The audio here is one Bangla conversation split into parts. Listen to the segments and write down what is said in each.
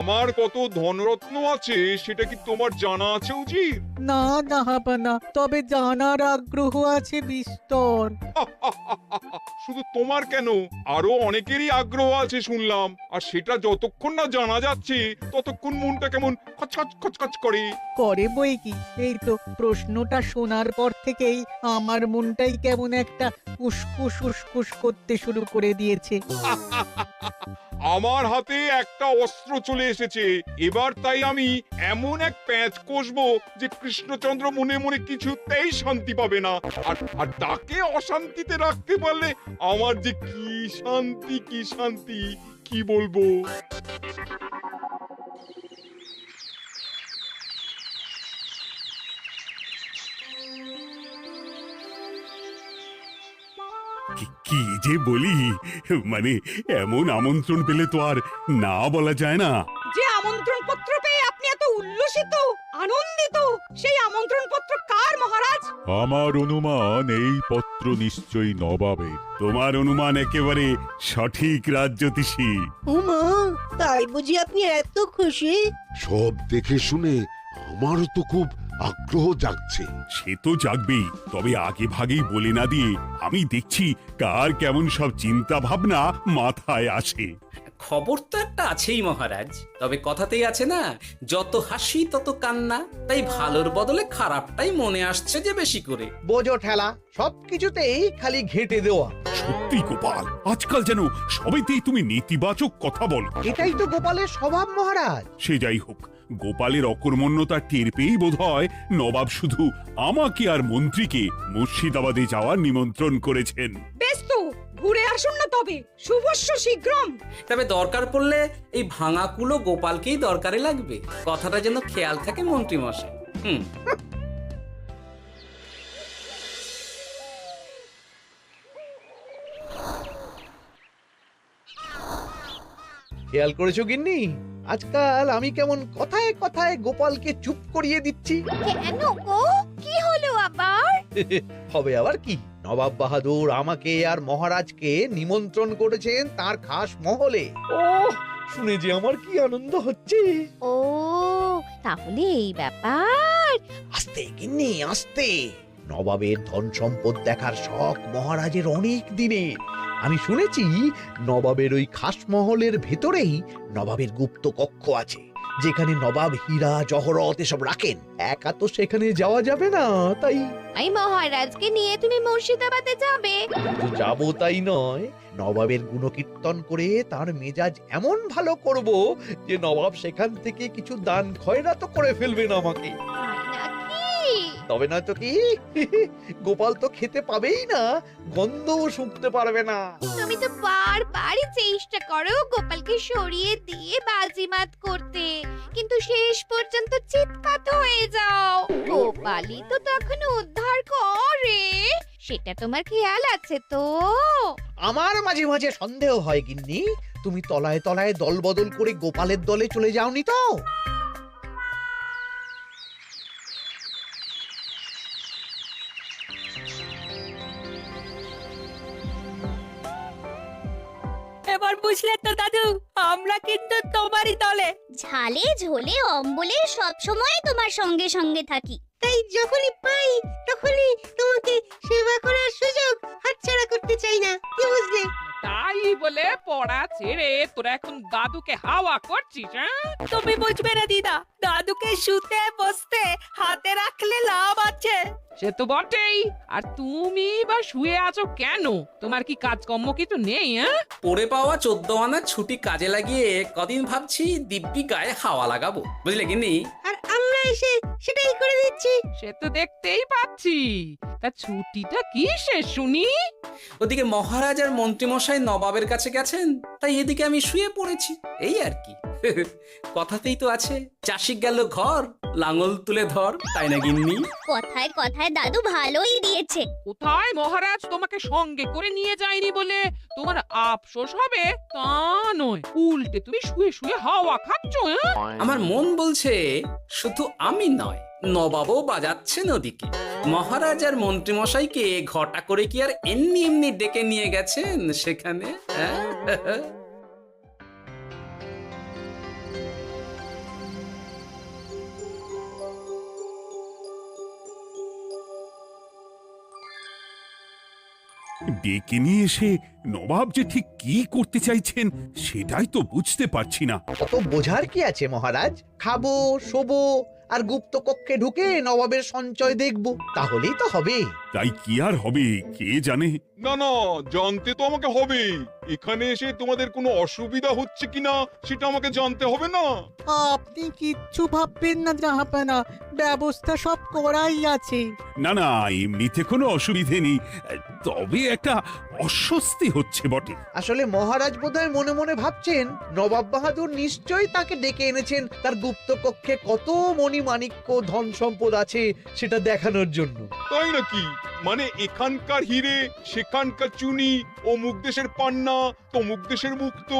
আমার কত ধনরত্ন আছে সেটা কি তোমার জানা আছে উজির? না জাহাপানা, তবে জানার আগ্রহ আছে বিস্তর। শুধু তোমার কেন, আরো অনেকেরই আগ্রহ আছে শুনলাম। আর সেটা যতক্ষণ না জানা যাচ্ছে ততক্ষণ মনটা কেমন খচখচ খচখচ করে। করে বই কি, এই তো প্রশ্নটা শোনার পর থেকেই আমার মনটাই কেমন একটা উসকুস উসকুস করতে শুরু করে দিয়েছে। আমার হাতে একটা অস্ত্র চলে এসেছে এবার, তাই আমি এমন এক প্যাঁচ কষবো যে কৃষ্ণচন্দ্র মনে মনে কিছুতেই শান্তি পাবে না। আর তাকে অশান্তিতে রাখতে পারলে আমার যে কি শান্তি কি শান্তি, কি বলবো। কি যে বলি, মানে এমন আমন্ত্রণ পেলে তো আর না বলা যায় না। যে আমন্ত্রণ পত্র পেয়ে আপনি এত উল্লসিত আনন্দিত, সেই আমন্ত্রণ পত্র কার মহারাজ? আমার অনুমান এই পত্র নিশ্চয়ই নবাবের। তোমার অনুমান একেবারে সঠিক রাজ্যতীষী। উমা, তাই বুঝি আপনি এত খুশি? সব দেখে শুনে আমারও তো খুব আগ্রহ জাগছে। সে তো জাগবেই, তবে আগে ভাগেই বলে না দিয়ে আমি দেখছি কার কেমন সব চিন্তা ভাবনা মাথায় আসে। খবর তো একটা আছেই মহারাজ, তবে কথাতেই আছে না, যত হাসি তত কান্না। তাই ভালোর বদলে খারাপটাই মনে আসছে যে বেশি করে। বোঝো ঠেলা, সবকিছুতেই খালি ঘেঁটে দেওয়া। সত্যি গোপাল, আজকাল যেন সবাইতেই তুমি নেতিবাচক কথা বলো। এটাই তো গোপালের স্বভাব মহারাজ। সে যাই হোক, গোপালের অকর্মণ্যতা টের পেয়েই বোধ হয় নবাব শুধু আমাকে আর মন্ত্রীকে মুর্শিদাবাদে যাওয়ার নিমন্ত্রণ করেছেন। বেশ তো, ঘুরে আসুন না তবে, শুভস্য শীঘ্রম। তবে দরকার পড়লে এই ভাঙা কুলো গোপালকেই দরকারে লাগবে, কথাটা যেন খেয়াল থাকে মন্ত্রী মশাই। খেয়াল করেছো গিন্নি, আজকাল আমি কেমন কথায় কথায় গোপালকে চুপ করিয়ে দিচ্ছি? কেন গো, কি হলো আবার? হবে আবার কি, নবাব বাহাদুর আমাকে আর মহারাজকে নিমন্ত্রণ করেছেন তার খাস মহলে। ও শুনে যে আমার কি আনন্দ হচ্ছে। ও তাহলে এই ব্যাপার। আস্তে গিন্নি আস্তে, নবাবের ধন সম্পদ দেখার শখ মহারাজের অনেক দিনের। আমি শুনেছি নবাবের ওই খাস মহলের ভেতরেই নবাবের গুপ্ত কক্ষ আছে, যেখানে নবাব হীরা জহরত এসব রাখেন। একা তো সেখানে যাওয়া যাবে না, তাই এই মহারাজকে নিয়ে তুমি মুর্শিদাবাদে যাবে? শুধু যাবো তাই নয়, নবাবের গুণকীর্তন করে তার মেজাজ এমন ভালো করব যে নবাব সেখান থেকে কিছু দান খয়রাত করে ফেলবেন আমাকে। তাই নাকি? তবে না তো কি, গোপাল তো খেতে পাবেই না, গন্ধও শুঁকতে পারবে না। তুমি তো বারবারই চেষ্টা করো গোপালকে সরিয়ে দিয়ে বাজিমাত করতে, কিন্তু শেষ পর্যন্ত চিৎকার হয়ে যাও। গোপালই তো তখন উদ্ধার করে, সেটা তোমার খেয়াল আছে তো? আমার মাঝে মাঝে সন্দেহ হয় গিন্নি, তুমি তলায় তলায় দল বদল করে গোপালের দলে চলে যাওনি তো? এবার বুঝলে তো দাদু, আমরা কিন্তু তোমারই দলে। ঝালে ঝোলে অম্বলে সব সময় তোমার সঙ্গে সঙ্গে থাকি। তাই যখনই পাই তখনই তোমাকে সেবা করার সুযোগ হাতছাড়া করতে চাই না, কি বুঝলে? তাই বলে পড়া ছেড়ে তোরা এখন দাদুকে হাওয়া করছিস? তুমি বুঝবে না দিদা, দাদুকে শুতে বসতে হাতে রাখলে লাভ আছে। সে তো বটেই, আর তুমি বা শুয়ে আছো কেন? তোমার কি কাজকর্ম কিছু নেই? পড়ে পাওয়া 14 আনার ছুটি কাজে লাগিয়ে কদিন ভাবছি দিব্যি গায়ে হাওয়া লাগাবো, বুঝলে গিন্নি? আর আমরা এসে সেটাই করে দিচ্ছি। সে তো দেখতেই পাচ্ছি। তা ছুটিটা কি শেষ শুনি? ওদিকে মহারাজ আর মন্ত্রীমশাই নবাবের কাছে গেছেন, তাই এদিকে আমি শুয়ে পড়েছি, এই আর কি। কথাতেই তো আছে, চাষি গেল ঘর, লাঙল তুলে ধর, তাই না গিন্নি? কথায় কথায় দাদু ভালোই দিয়েছে। কোথায় মহারাজ তোমাকে সঙ্গে করে নিয়ে যায়নি বলে তোমার আফসোস হবে তা নয়, উল্টে তুমি শুয়ে শুয়ে হাওয়া খাচ্ছ। আমার মন বলছে শুধু আমি নয়, নবাবও বাজাচ্ছেন ওদিকে। মহারাজ আর মন্ত্রীমশাইকে ঘটা করে কি আর এমনি এমনি ডেকে নিয়ে গেছেন সেখানে? ডেকে নিয়ে এসে নবাব যে ঠিক কি করতে চাইছেন সেটাই তো বুঝতে পারছি না। অত বোঝার কি আছে মহারাজ? খাবো, শোবো আর গুপ্ত কক্ষে ঢুকে নবাবের সঞ্চয় দেখব, তাহলেই তো হবে। তাই কি আর হবে কে জানে। না না, জানতে তো আমাকে হবে। এখানে এসে তোমাদের কোনো অসুবিধা হচ্ছে কিনা সেটা আমাকে জানতে হবে না? আপনি কিচ্ছু ভাববেন না জাহাপানা, ব্যবস্থা সব করাই আছে। না না, এমনিতে কোনো অসুবিধে নেই, তবে একটা অস্বস্তি হচ্ছে বটে। আসলে মহারাজ বোধহয় মনে মনে ভাবছেন নবাব বাহাদুর নিশ্চয়ই তাকে ডেকে এনেছেন তার গুপ্ত কক্ষে কত মণিমাণিক্য ধন সম্পদ আছে সেটা দেখানোর জন্য। তাই নাকি? মানে এখানকার হিরে, সেখানকার চুনি, অমুক দেশের পান্না, তমুক দেশের মুক্তো।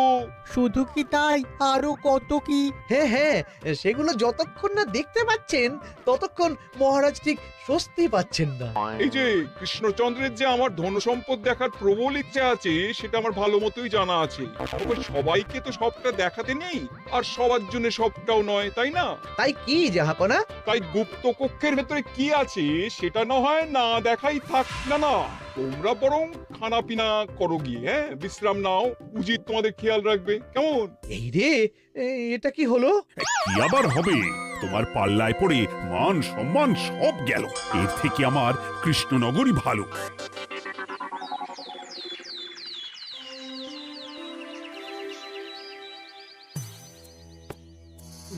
শুধু কি তাই, আরো কত কি। হ্যাঁ হ্যাঁ, সেগুলো যতক্ষণ না দেখতে পাচ্ছেন ততক্ষণ মহারাজ ঠিক স্বস্তি পাচ্ছেন না। এই যে কৃষ্ণচন্দ্রের যে আমার ধন সম্পদ দেখার প্রবল ইচ্ছা আছে সেটা আমার ভালো মতোই জানা আছে। তবে সবাইকে তো সবটা দেখাতে নেই, আর সবার জন্য সবটাও নয়, তাই না? তাই কি জাহাপনা? তাই গুপ্ত কক্ষের ভেতরে কি আছে সেটা না হয় না দেখাই থাক। না না, তোমরা বরং খানা পিনা করো গিয়ে, হ্যাঁ, বিশ্রাম নাও। উচিত তোমাদের খেয়াল রাখবে, কেমন? এই রে, এটা কি হলো? কি আবার হবে? তোমার পাল্লায় পড়ে মান সম্মান সব গেল। এর থেকে আমার কৃষ্ণনগরই ভালো।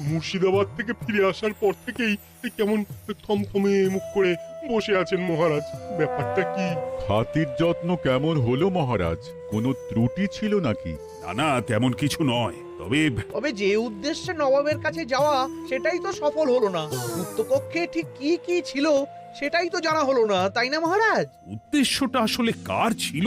মুর্শিদাবাদ থেকে ফিরে আসার পর থেকেই কেমন থমথমে মুখ করে বসে আছেন মহারাজ। ব্যাপারটা কি? খাতির যত্ন কেমন হলো মহারাজ? কোনো ত্রুটি ছিল নাকি? না না, তেমন কিছু নয়, তবে যে উদ্দেশ্যে নবাবের কাছে যাওয়া সেটাই তো সফল হলো না। গুপ্ত কক্ষে ঠিক কি কি ছিল সেটাই তো জানা হলো না, তাই না মহারাজ? উদ্দেশ্যটা আসলে কার ছিল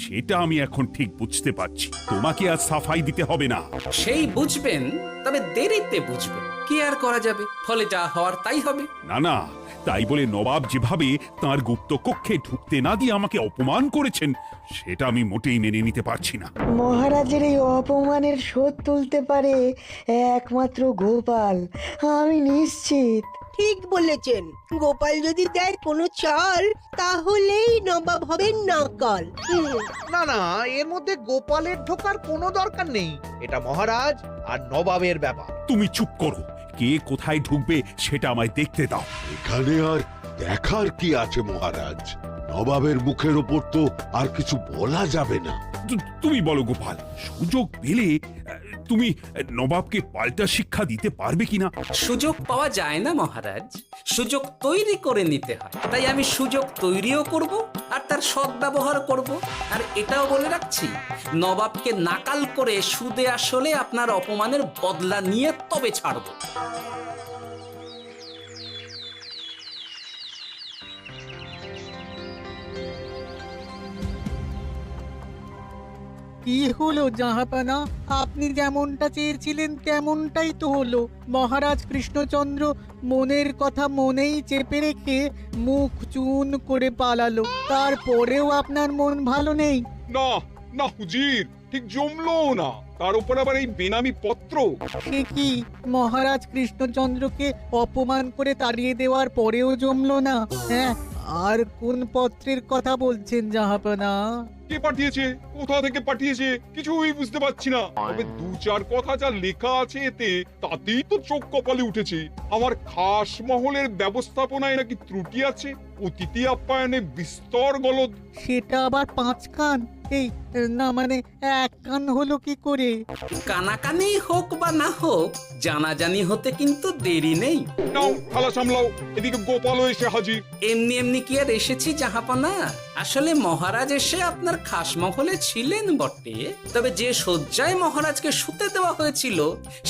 সেটা আমি এখন ঠিক বুঝতে পারছি। তোমাকে আজ সাফাই দিতে হবে না। সেই বুঝবেন, তবে দেরিতে বুঝবেন। কি আর করা যাবে, ফলে যা হওয়ার তাই হবে। না না, তাই বলে নবাব যেভাবে তার গুপ্ত কক্ষে ঢুকতে না দিয়ে আমাকে অপমান করেছেন সেটা আমি মোটেই মেনে নিতে পারছি না। মহারাজের এই অপমানের শোধ তুলতে পারে একমাত্র গোপাল, আমি নিশ্চিত। ঠিক বলেছেন, গোপাল যদি দেয় কোনো চাল তাহলেই নবাব হবেন নকল। না না, এর মধ্যে গোপালের ঢোকার কোনো দরকার নেই। এটা মহারাজ আর নবাবের ব্যাপার। তুমি চুপ করো, কে কোথায় ঢুকবে সেটা আমায় দেখতে দাও। এখানে আর দেখার কি আছে মহারাজ? নবাবের মুখের ওপর তো আর কিছু বলা যাবে না। তুমি বলো গোপাল, সুযোগ পেলে তুমি নবাবকে পাল্টা শিক্ষা দিতে পারবে কিনা? সুযোগ পাওয়া যায় না মহারাজ, সুযোগ তৈরি করে নিতে হয়। তাই আমি সুযোগ তৈরিও করব আর তার সদ্ব্যবহার করব। আর এটাও বলে রাখছি, নবাবকে নাকাল করে সুদে আসলে আপনার অপমানের বদলা নিয়ে তবে ছাড়ব। কি হলো জাহাপানা, আপনি যেমনটা চেয়েছিলেন তেমনটাই তো হলো। মহারাজ কৃষ্ণচন্দ্র মনের কথা মনেই চেপে রেখে মুখ চুন করে পালালো, তারপরেও আপনার মন ভালো নেই? না না হুজির, ঠিক জমলো না। তার উপর আবার এই বেনামি পত্র। সে কি, মহারাজ কৃষ্ণচন্দ্রকে অপমান করে তাড়িয়ে দেওয়ার পরেও জমলো না? হ্যাঁ, আর কোন পত্রের কথা বলছেন জাহাপানা? কে পাঠিয়েছে, কোথা থেকে পাঠিয়েছে কিছুই বুঝতে পারছি না। তবে দু চার কথা যা লেখা আছে এতে, তাতেই তো চোখ কপালে উঠেছে। আমার খাস মহলের ব্যবস্থাপনায় নাকি ত্রুটি আছে, অতিথি আপ্যায়নে বিস্তর গলদ। সেটা আবার 5 কান? এই না, মানে 1 কান হলো কি করে? কানাকানি হোক বা না হোক, জানাজানি হতে কিন্তু দেরি নেই। নাও থালা সামলাও, এদিকে গোপালও এসে হাজির। এমনি এমনি কি আর এসেছি জাহাপনা? আসলে মহারাজ এসে আপনার খাস মহলে ছিলেন বটে, তবে যে শয্যায় মহারাজকে শুতে দেওয়া হয়েছিল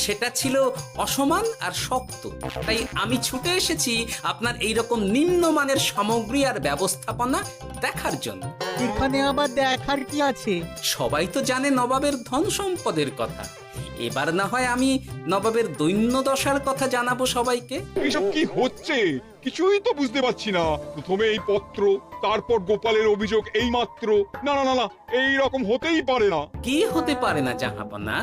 সেটা ছিল অসমান আর শক্ত। তাই আমি ছুটে এসেছি আপনার এইরকম নিম্নমানের সামগ্রী আর ব্যবস্থাপনা দেখার জন্য। এখানে আবার দেখার কি আছে? সবাই তো জানে নবাবের ধন সম্পদের কথা, এবার না হয় আমি নবাবের দৈন্য দশার কথা জানাবো সবাইকে। এইসব কি হচ্ছে কিছুই তো বুঝতে পারছি না। প্রথমে এই পত্র, তারপর গোপালের অভিযোগ এই মাত্র। না না না না, এই রকম হতেই পারে না। কি হতে পারে না জাহাপনা?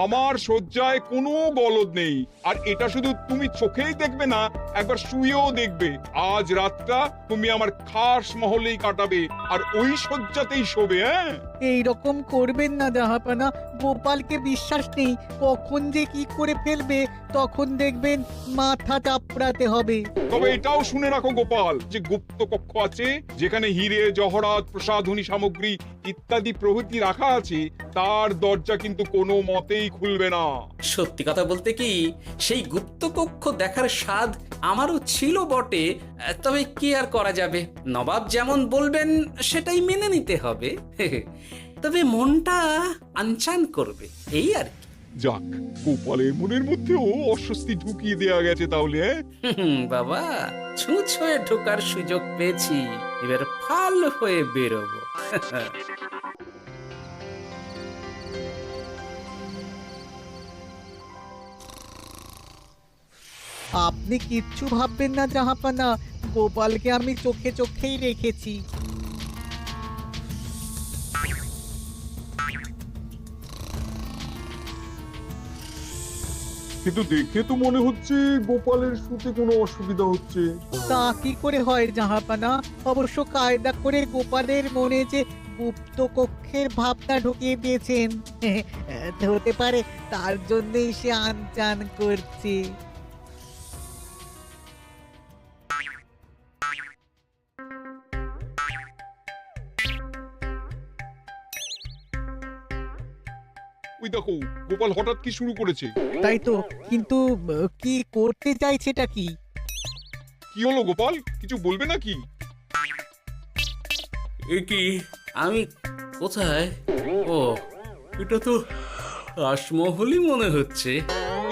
আমার শয্যায় কোনো গলদ নেই, আর এটা শুধু তুমি চোখেই দেখবে না, একবার শুয়েও দেখবে। আজ রাতটা তুমি আমার খাস মহলেই কাটাবে, আর ওই শয্যাতেই শোবে। হ্যাঁ, এই রকম করবেন না জাহাপানা, গোপালকে বিশ্বাস নেই, কখন যে কি করে ফেলবে তখন দেখবেন মাথা চাপড়াতে হবে। তবে এটাও শুনে রাখো গোপাল, যে গুপ্ত কক্ষ আছে যেখানে হিরে জহরাত প্রসাধনী সামগ্রী ইত্যাদি প্রভৃতি রাখা আছে, তার দরজা কিন্তু কোনো মতেই খুলবে না। সত্যি কথা বলতে কি, সেই গুপ্তকক্ষ দেখার স্বাদ আমারও ছিল বটে, তবে কি আর করা যাবে, নবাব যেমন বলবেন সেটাই মেনে নিতে হবে। তবে মনটা আনচান করবে, এই আর কি। যাক, গোপালের মনের মধ্যেও অস্বস্তি ঢুকিয়ে দেয়া গেছে তাহলে। বাবা, ছুঁচ হয়ে ঢোকার সুযোগ পেয়েছি, এবার ফাল হয়ে বেরোবো। আপনি কিচ্ছু ভাববেন না জাহাপানা, গোপালকে আমি চোখে চোখেই রেখেছি। কিন্তু দেখে তো মনে হচ্ছে গোপালের শুতে কোনো অসুবিধা হচ্ছে। তা কি করে হয় জাহাপানা, অবশ্য কায়দা করে গোপালের মনে যে গুপ্ত কক্ষের ভাবনা ঢুকিয়ে দিয়েছেন, হতে পারে তার জন্যই সে আনচান করছে। ওই দেখো, গোপাল হঠাৎ কি শুরু করেছে। তাই তো, কিন্তু কি করতে চাইছেটা কি? কি হলো গোপাল, কিছু বলবে নাকি? এ কি, আমি কোথায়? ও, এটা তো রাসমহলই মনে হচ্ছে।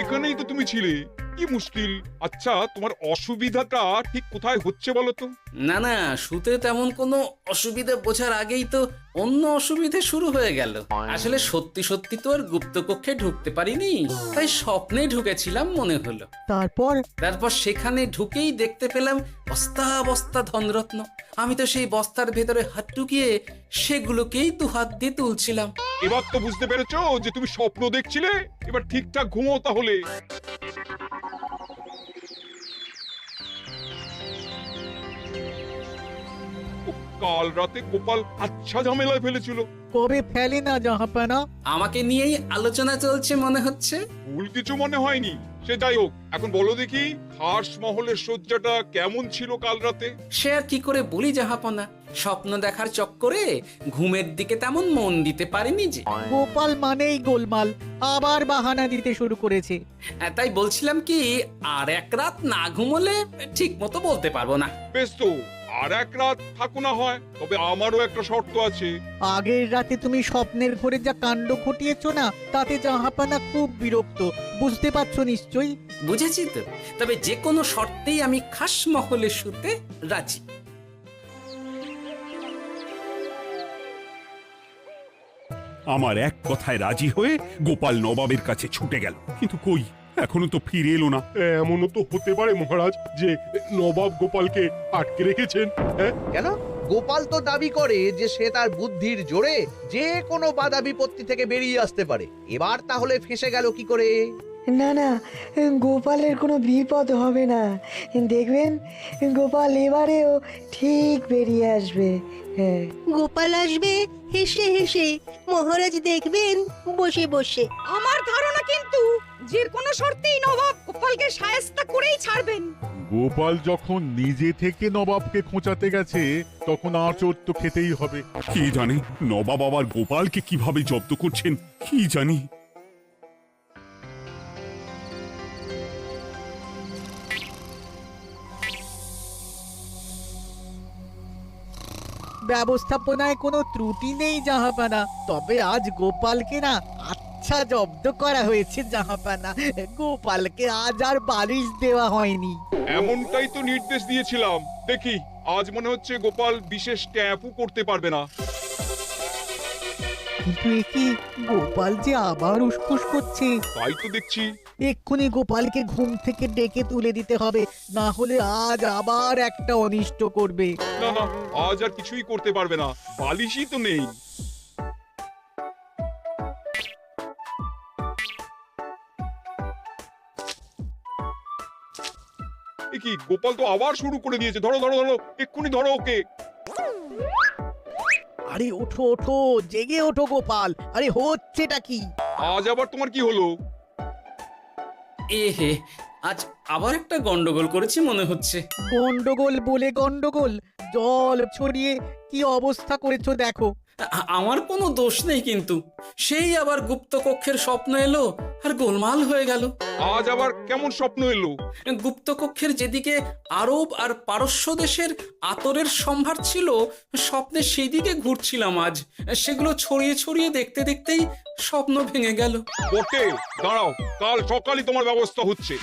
এখানেই তো তুমি ছিলে, কি মুশকিল। আচ্ছা, তোমার অসুবিধাটা ঠিক কোথায় হচ্ছে বলো তো? না না, শুতে তেমন কোনো অসুবিধা বোঝার আগেই তো অন্য অসুবিধে শুরু হয়ে গেল। আসলে সত্যি সত্যি তো আর গুপ্তকক্ষে ঢুকতে পারিনি, তাই স্বপ্নে ঢুকেছিলাম মনে হলো। তারপর সেখানে ঢুকেই দেখতে পেলাম বস্তা বস্তা ধনরত্ন। আমি তো সেই বস্তার ভেতরে হাত ঢুকিয়ে সেগুলোকেই তো হাত দিয়ে তুলছিলাম। এবার তো বুঝতে পেরেছো যে তুমি স্বপ্ন দেখছিলে। এবার ঠিকঠাক ঘুমো তাহলে। কাল রাতে গোপাল আচ্ছা ঝামেলায় ফেলেছিল। কবে ফেলে না জাহাপানা? আমাকে নিয়েই আলোচনা চলছে মনে হচ্ছে। ভুল কিছু মনে হয়নি, সে যাই হোক। এখন বলো দেখি, খাস মহলের সজ্জাটা কেমন ছিল কাল রাতে? সে আর কি করে বলি জাহাপনা, স্বপ্ন দেখার চক্করে ঘুমের দিকে তেমন মন দিতে পারিনি যে। গোপাল মানেই গোলমাল, আবার বাহানা দিতে শুরু করেছে। তাই বলছিলাম কি, আর এক রাত না ঘুমোলে ঠিক মতো বলতে পারবো না। বেশ তো, আর এক রাত থাকো না হয়, তবে আমারও একটা শর্ত আছে। আগের রাতে তুমি স্বপ্নের ঘরে যা কাণ্ড ঘটিয়েছো না, তাতে জাহাপানা খুব বিরক্ত, বুঝতে পারছো নিশ্চয়ই। বুঝেছি তো, তবে যে কোনো শর্তেই আমি খাস মহলে শুতে রাজি। আমার এক কথায় রাজি হয়ে গোপাল নবাবের কাছে ছুটে গেল, কিন্তু কই, এখনো তো ফিরে এলো না। এমনও তো হতে পারে মহারাজ যে নবাব গোপালকে আটকে রেখেছেন। হ্যাঁ, কেন? গোপাল তো দাবি করে যে সে তার বুদ্ধির জোরে যে কোনো বাধা বিপত্তি থেকে বেরিয়ে আসতে পারে। এবার তাহলে ফেঁসে গেল কি করে? না না, গোপালের কোনো বিপদ হবে না, দেখবেন গোপাল এবারেও ঠিক বেরিয়ে আসবে। হ্যাঁ, গোপাল আসবে হেসে হেসে, মহারাজ দেখবেন বসে বসে। আমার ধারণা কিন্তু যে কোনো শর্তেই নবাব গোপালকে শায়েস্তা করেই ছাড়বেন। গোপাল যখন নিজে থেকে নবাবকে খোঁচাতে গেছে, তখন আঁচড় তো খেতেই হবে। কি জানে নবাব আবার গোপালকে কিভাবে জব্দ করছেন, কি জানি। ব্যবস্থাপনায় কোনো ত্রুটি নেই জাহাপানা, তবে আজ গোপালকে না আচ্ছা জব্দ করা হয়েছে জাহাপানা। গোপালকে আজ আর বালিশ দেওয়া হয়নি। এমনটাই তো নির্দেশ দিয়েছিলাম। দেখি, আজ মনে হচ্ছে গোপাল বিশেষ ট্যাপও করতে পারবে না। কিন্তু এ কি, গোপাল যে আবার উসখুস করছে। তাই তো দেখছি। এক্ষুনি গোপালকে ঘুম থেকে ডেকে তুলে দিতে হবে, না হলে আজ আবার একটা অনিষ্ট করবে। না না, আজ আর কিছুই করতে পারবে না, বালিশই তো নেই। এ কি গোপাল তো আবার শুরু করে দিয়েছে, ধরো ধরো ধরো, এক্ষুনি ধরো ওকে। আরে ওঠো ওঠো, জেগে ওঠো গোপাল, আরে হচ্ছেটা কি? আজ আবার তোমার কি হলো? এ হে, আজ আবার একটা গন্ডগোল করেছি মনে হচ্ছে। গন্ডগোল বলে গন্ডগোল, জল ছড়িয়ে কি অবস্থা করেছো দেখো। আমার কোনো দোষ নেই, কিন্তু সেই আবার গুপ্ত কক্ষের স্বপ্ন এলো আর গোলমাল হয়ে গেল। আজ আবার কেমন স্বপ্ন এলো? গুপ্ত কক্ষের যেদিকে আরব আর পারস্য দেশের আতরের সম্ভার ছিল, স্বপ্নে সেই দিকে ঘুরছিলাম আজ। সেগুলো ছড়িয়ে ছড়িয়ে দেখতে দেখতেই স্বপ্ন ভেঙে গেল। বটে, দাঁড়াও, কাল সকালই তোমার ব্যবস্থা হচ্ছে।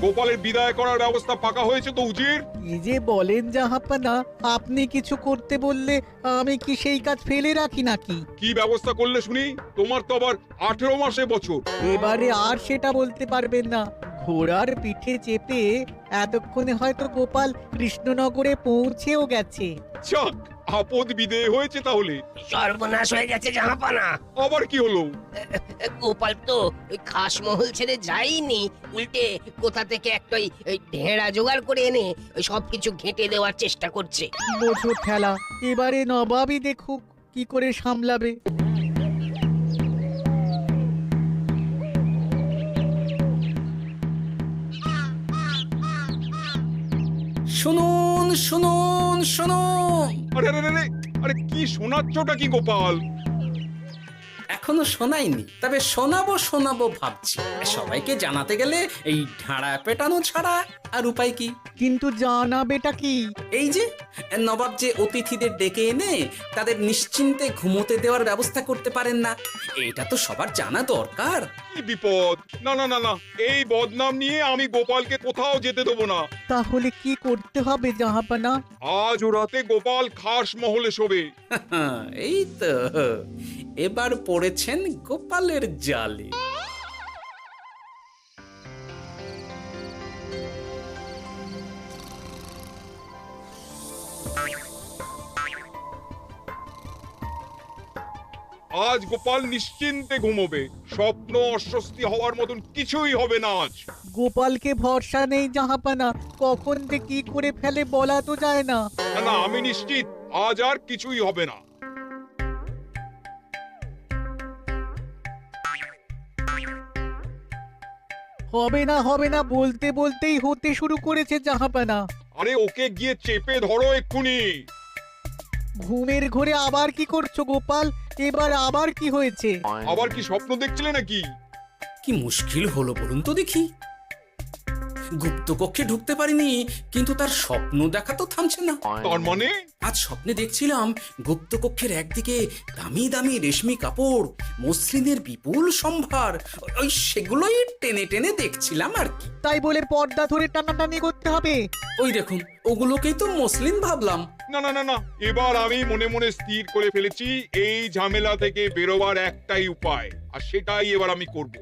গোপালের বিদায় করার ব্যবস্থা পাকা হয়েছে তো উজির? কি যে বলেন জাহাপানা, আপনি কিছু করতে বললে আমি কি সেই কাজ ফেলে রাখি নাকি? কি ব্যবস্থা করলে শুনি? তোমার তো আবার 18 মাসে বছর। এবারে আর সেটা বলতে পারবেন না। ঘোড়ার পিঠে চেপে এতক্ষণে হয়তো গোপাল কৃষ্ণনগরে পৌঁছেও গেছে। যাক, আপদ বিদেয় হয়েছে তাহলে। সর্বনাশ হয়ে গেছে জাহাপানা। আবার কি হলো? গোপাল তো ওই খাসমহল ছেড়ে যায়নি, উল্টে কোথা থেকে একটা ওই ঢেঁড়া জোগাড় করে এনে ওই সবকিছু ঘেঁটে দেওয়ার চেষ্টা করছে। বোঝো ঠেলা, এবারে নবাবই দেখুক কি করে সামলাবে। শুনুন শুনুন শুনুন, আরে আরে আরে, আরে কি শোনাচ্ছটা কি গোপাল? এখনো শোনাইনি, তবে শোনাবো শোনাবো ভাবছি। সবাইকে জানাতে গেলে এই ঢাড়া পেটানো ছাড়া আর উপায় কি? কিন্তু জানাবেটা কি? এই যে নবাব যে অতিথিদের ডেকে এনে তাদের নিশ্চিন্তে ঘুমোতে দেওয়ার ব্যবস্থা করতে পারেন না, এটা তো সবার জানা দরকার। কি বিপদ! না না না না, এই বদনাম নিয়ে আমি গোপালকে কোথাও যেতে দেবো না। তাহলে কি করতে হবে জাহাপানা? আজ ও রাতে গোপাল খাস মহলে শোবে। এই তো এবার পড়েছেন গোপালের জালে। আজ গোপাল নিশ্চিন্তে ঘুমোবে, স্বপ্ন অস্বস্তি হওয়ার মতন কিছুই হবে না আজ। গোপালকে ভরসা নেই জাহাপানা, কখন যে কি করে ফেলে বলা তো যায় না। না না, আমি নিশ্চিত আজ আর কিছুই হবে না। হবে না বলতে বলতেই হতে শুরু করেছে জাহাপানা। আরে ওকে গিয়ে চেপে ধরো এক্ষুনি। ঘুমের ঘোরে আবার কি করছো গোপাল? এবার আবার কি হয়েছে? আবার কি স্বপ্ন দেখছিলে নাকি? কি মুশকিল হলো বলুন তো দেখি। গুপ্ত কক্ষে ঢুকতে পারিনি, কিন্তু তার স্বপ্ন দেখা তো থামছে না। তার মানে? আজ স্বপ্নে দেখছিলাম গুপ্ত কক্ষের একদিকে দামি দামি রেশমি কাপড়, মসলিনের বিপুল সম্ভার, ওই সেগুলোই টেনে টেনে দেখছিলাম আর কি। তাই বলে পর্দা ধরে টানাটানি করতে হবে? ওই দেখুন, ওগুলোকেই তো মসলিন ভাবলাম। না না না না, এবার আমি মনে মনে স্থির করে ফেলেছি এই ঝামেলা থেকে বেরোবার একটাই উপায়, আর সেটাই এবার আমি করব।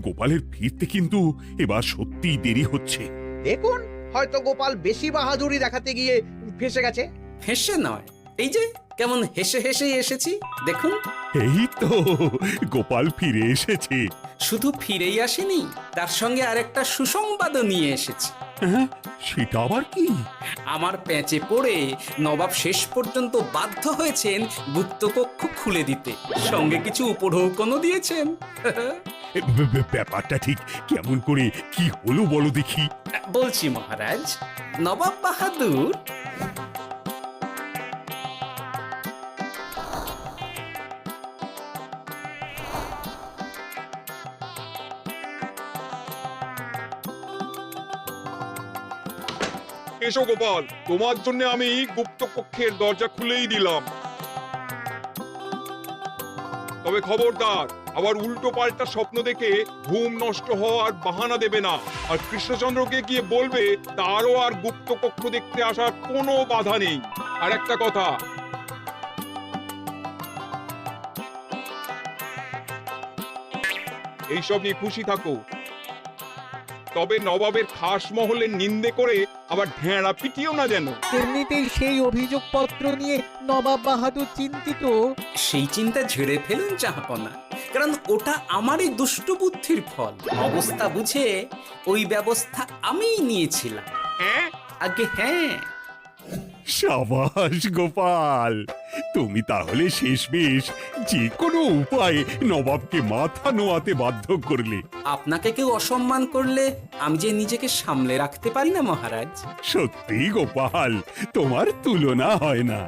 গোপালের ফিরতে কিন্তু এবার সত্যিই দেরি হচ্ছে। দেখুন, হয়তো গোপাল বেশি বাহাদুরি দেখাতে গিয়ে ফেসে গেছে। হেসে নয়, এই যে কেমন হেসে হেসেই এসেছি দেখুন। এই তো গোপাল ফিরে এসেছে। শুধু ফিরেই আসেনি, তার সঙ্গে আরেকটা সুসংবাদও নিয়ে এসেছি। হ্যাঁ, সেটা আবার কি? আমার প্যাঁচে পড়ে নবাব শেষ পর্যন্ত বাধ্য হয়েছেন গুপ্তকক্ষ খুলে দিতে, সঙ্গে কিছু উপঢৌকনও দিয়েছেন। ব্যাপারটা ঠিক কেমন করে কি হলো বলো দেখি। বলছি মহারাজ, নবাব বাহাদুর এসো গোপাল, তোমার জন্য আমি গুপ্ত কক্ষের দরজা খুলেই দিলাম। তবে খবরদার, আবার উল্টো পাল্টা স্বপ্ন দেখে ঘুম নষ্ট হওয়ার বাহানা দেবে না। আর কৃষ্ণচন্দ্রকে গিয়ে বলবে তারও আর গুপ্ত কক্ষ দেখতে আসার কোনো বাধা নেই। আর একটা কথা, এইসব নিয়ে খুশি থাকো। তবে নবাবের খাস মহলের নিন্দে করে আবার ঢেঁড়া পিটিও না যেন। এমনিতেই সেই অভিযোগপত্র নিয়ে নবাব বাহাদুর চিন্তিত। সেই চিন্তা ঝেড়ে ফেলুন জাহাপনা, কারণ ওটা আমারই দুষ্টু বুদ্ধির ফল। অবস্থা বুঝে ওই ব্যবস্থা আমিই নিয়েছিলাম। হ্যাঁ, আগে হ্যাঁ। সাবাস গোপাল, তুমি তাহলে শেষমেশ যে কোনো উপায়ে নবাবকে মাথা নোয়াতে বাধ্য করলে। আপনাকে কেউ অসম্মান করলে আমি যে নিজেকে সামলে রাখতে পারি না মহারাজ। সত্যি গোপাল, তোমার তুলনা হয় না।